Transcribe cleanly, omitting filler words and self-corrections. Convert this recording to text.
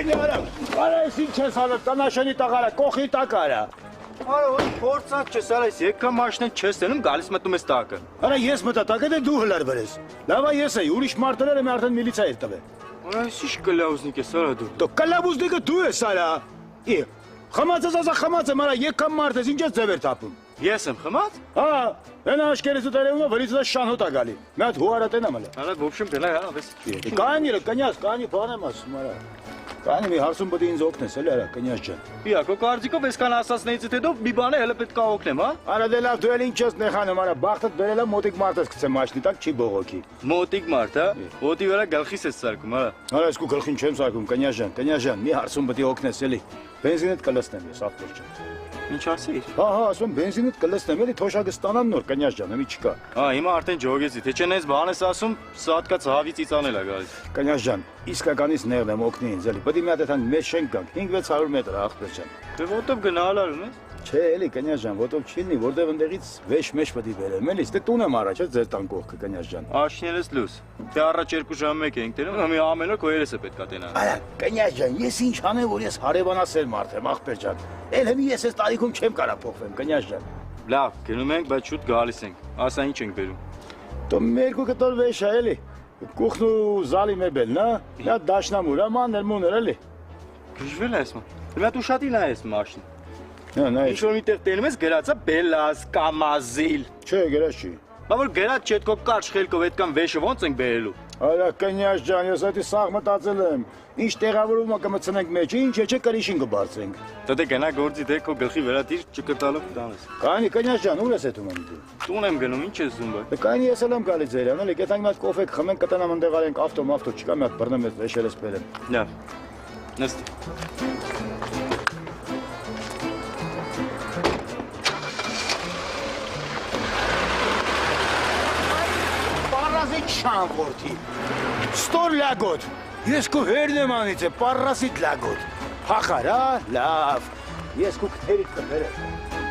Արա, այս ինչ ես անում, տնաշենի տղարա, կողի տակարա։ Արա, ոչ փորձած չես, արա, ես եկա մաշնեն չես տենում, գալիս մտնում ես տակը։ Արա, ես մտա տակը, դե դու հլար բրես։ Լավա ես էի, ուրիշ մարդերը մի արդեն միլիցիա էր տվել։ Արա, ես ինչ կլավուզնիկ ես, արա դու։ Դու կլավուզնիկը դու ես, արա։ Խմացած ասա խմացը, արա, եկամ մարդ ես, ինչ ես ձև էր թափում։ Ես եմ խմած։ Հա, հենա աշկերից ու տերևումա վրից դա շանհոտ ա գալի։ Մի հատ հուարա տենամ ալա։ Արա, в общем, բելա, հա, վես։ Կանի, կնյաս, կանի, բան եմ ասում, արա։ Կանի մի հարցում պետք է ինձ օգնես, էլի արա, կնյաս ջան։ Իա, քո կարծիքով այսքան ասածներից հետո մի բան է հələ պետք է օգնեմ, հա։ Արա դե լավ, դու էլ ինչ ես նեխանում, արա, բախտդ բերել ա մոտիկ մարդս գցե մաշնի տակ չի բողոքի։ Մոտիկ մարդ, հա։ Ոտի վրա գլխիս ես սարկում, հա։ Արա, ես քո գլխին չեմ սարկում, կնյաս ջան, մի հարցում պետք է օգնես, էլի։ Բենզինդ կլստեմ ես, ախպեր ջան։ Ինչ ասիր։ Հա, ասում բենզինդ կլստեմ, էլի թոշակը ստանամ նոր, կնյաս ջան, մի չկա։ Հա, հիմա արդեն ջոգեցի, թե չեն ես բան ես ասում, սատկա ցավից իծանել է գալիս։ Կնյաս ջան, իսկականից նեղն եմ օգնի ինձ, էլի։ Պետք է մի հատ այդքան մեծ շենք գանք, 5-600 մետր, ախպեր ջան։ Դե ոտով գնալ արում ես։ Չէ, էլի կնյաս ջան, ոտով չի լինի, որտեվ ընդեղից վեշ-մեշ պետք է բերեմ, էլի, դե տուն եմ առաջ, ձեր տան կողքը, կնյաս ջան։ Աշներս լուս։ Դե առաջ 2 ժամ մեկ էինք տենում, մի ամեն օր քո երեսը պետք է տենան։ Արա, կնյաս ջան, ես ինչ անեմ, որ ես հարևանասեր մարդ եմ, ախպեր ջան։ Էլ հիմի ես այս տարիքում չեմ կարա փոխվեմ, կնյաս ջան։ Լավ, գնում ենք, բայց շուտ գալիս ենք։ Ասա ինչ ենք բերում։ Դու մերկու կտոր վեշ է, էլի։ Կուխն ու զալի մեբելն, հա։ Նա դաշնամուր, հա, մաններ մուներ, էլի։ Գժվել ես ման։ Հիմա դու շատ իլա ես մաշին։ Հա, նայ։ Ինչ որ միտեղ տենում ես գրածա Բելազ Կամազիլ։ Չէ, գրած չի։ Բա որ գրած չէ դու կարճ խելքով այդքան վեշը ոնց ենք բերելու։ Արա կնյաս ջան, ես այդ սաղ մտածել եմ։ Ինչ տեղավորումը կմցնենք մեջ, ինչ չէ կրիշին կբարձենք։ Դե գնա գործի դե քո գլխի վրա դիր չկտալով տանես։ Կանի կնյաս ջան, ուր ես էթում դու։ Տուն եմ գնում, ինչ ես զում բա։ Կանի ես էլ եմ գալի ձերան, էլի, կետանք մի հատ կոֆե կխմենք, կտանամ ընդեղ արենք ավտո, չկա մի հատ բռնեմ ես վեշերս բերեմ։ Լավ։ Նստի։ Շան որդի, ստոր լագոտ, ես քո հերն եմ անից է, պարրասիտ լագոտ, հախարա, լավ, ես քո քթերիտ կբերեմ։